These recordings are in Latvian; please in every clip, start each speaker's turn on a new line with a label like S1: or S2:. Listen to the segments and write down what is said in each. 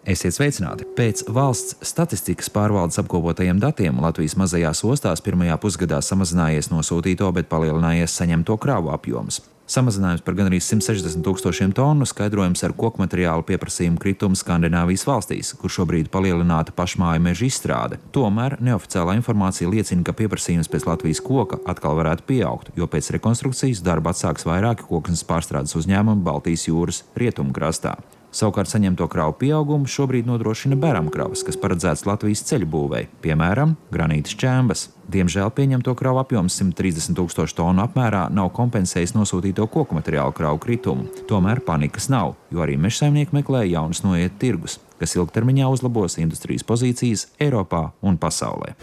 S1: Esiet sveicināti! Pēc valsts statistikas pārvaldes apkopotajiem datiem Latvijas mazajās ostās pirmajā pusgadā samazinājies nosūtīto, bet palielinājies saņemto kravu apjoms. Samazinājums par gandrīz 160 000 tonu skaidrojams ar kokmateriālu pieprasījumu kritumu Skandināvijas valstīs, kur šobrīd palielināta pašmāju meža izstrāde. Tomēr neoficiālā informācija liecina, ka pieprasījums pēc Latvijas koka atkal varētu pieaugt, jo pēc rekonstrukcijas darbu atsāks vairāki koksnes pārstrādes uzņēmumi Baltijas jūras rietumkrastā. Savukārt saņemto kravu pieaugumu šobrīd nodrošina beramkravas, kas paredzēts Latvijas ceļu būvei, piemēram, granīta šķembas. Diemžēl pieņemto kravu apjoms 130 000 tonu apmērā nav kompensējis nosūtīto koku materiālu kravu kritumu. Tomēr panikas nav, jo arī mežsaimnieki meklē jaunus noiet tirgus, kas ilgtermiņā uzlabos industrijas pozīcijas Eiropā un pasaulē.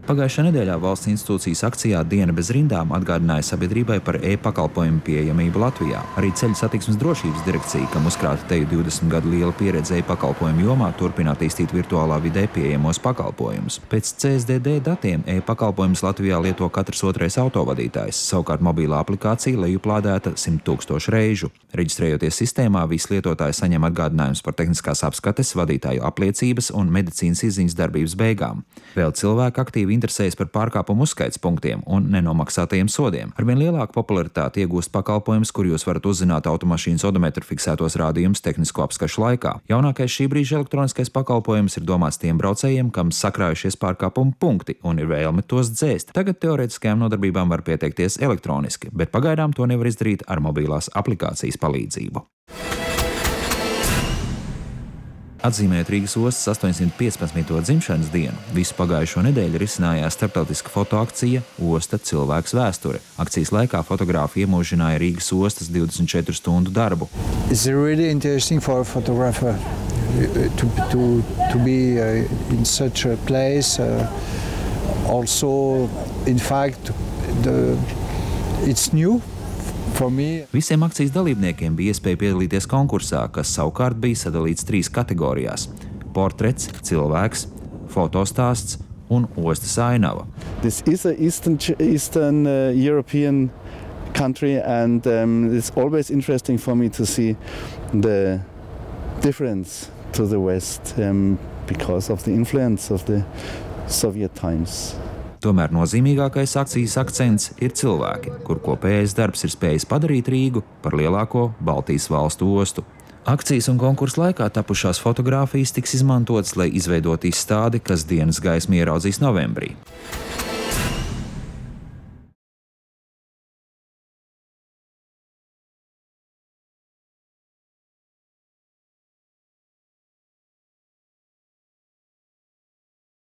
S1: Pagājušā nedēļā valsts institūcijas akcijā Diena bez rindām atgādināja sabiedrībai par e-pakalpojumu pieejamību Latvijā. Arī Ceļu satiksmes drošības direkcija, kam uzkrāta teju 20 gadu liela pieredze e-pakalpojumu jomā, turpina attīstīt virtuālā vidē pieejamos pakalpojumus. Pēc CSDD datiem e-pakalpojumus Latvijā lieto katrs otrais autovadītājs, savukārt mobilā aplikācija lejuplādēta 100 000 reižu. Reģistrējoties sistēmā, visi lietotāji saņem atgādinājumus par tehniskās apskates, vadītāju apliecības un medicīnas izziņas darbības beigām. Vēl cilvēki aktīvi interesējas par pārkāpumu uzskaits punktiem un nenomaksātajiem sodiem. Arvien lielāku popularitāti iegūst pakalpojums, kur jūs varat uzzināt automašīnas odometru fiksētos rādījumus tehnisko apskašu laikā. Jaunākais šī brīža elektroniskais pakalpojums ir domāts tiem braucējiem, kam sakrājušies pārkāpumu punkti un ir vēlme tos dzēst. Tagad teorētiskajām nodarbībām var pieteikties elektroniski, bet pagaidām to nevar izdarīt ar mobilās aplikācijas palīdzību. Atzīmējot Rīgas ostas 815. dzimšanas dienu, visu pagājušo nedēļu risinājās starptautiska fotoakcija Osta cilvēks vēsture. Akcijas laikā fotogrāfi iemūžināja Rīgas ostas 24 stundu darbu.
S2: It's really interesting for a photographer to be in such a place. Also, in fact, it's new.
S1: Visiem akcijas dalībniekiem bija iespēja piedalīties konkursā, kas savukārt bija sadalīts 3 kategorijās – portrets, cilvēks, fotostāsts un ostas ainava.
S3: This is an Eastern European country and it's always interesting for me to see the difference to the West because of the influence of the Soviet times.
S1: Tomēr nozīmīgākais akcijas akcents ir cilvēki, kur kopējais darbs ir spējis padarīt Rīgu par lielāko Baltijas valstu ostu. Akcijas un konkursu laikā tapušās fotogrāfijas tiks izmantotas, lai izveidotu izstādi, kas dienas gaismu ieraudzīs novembrī.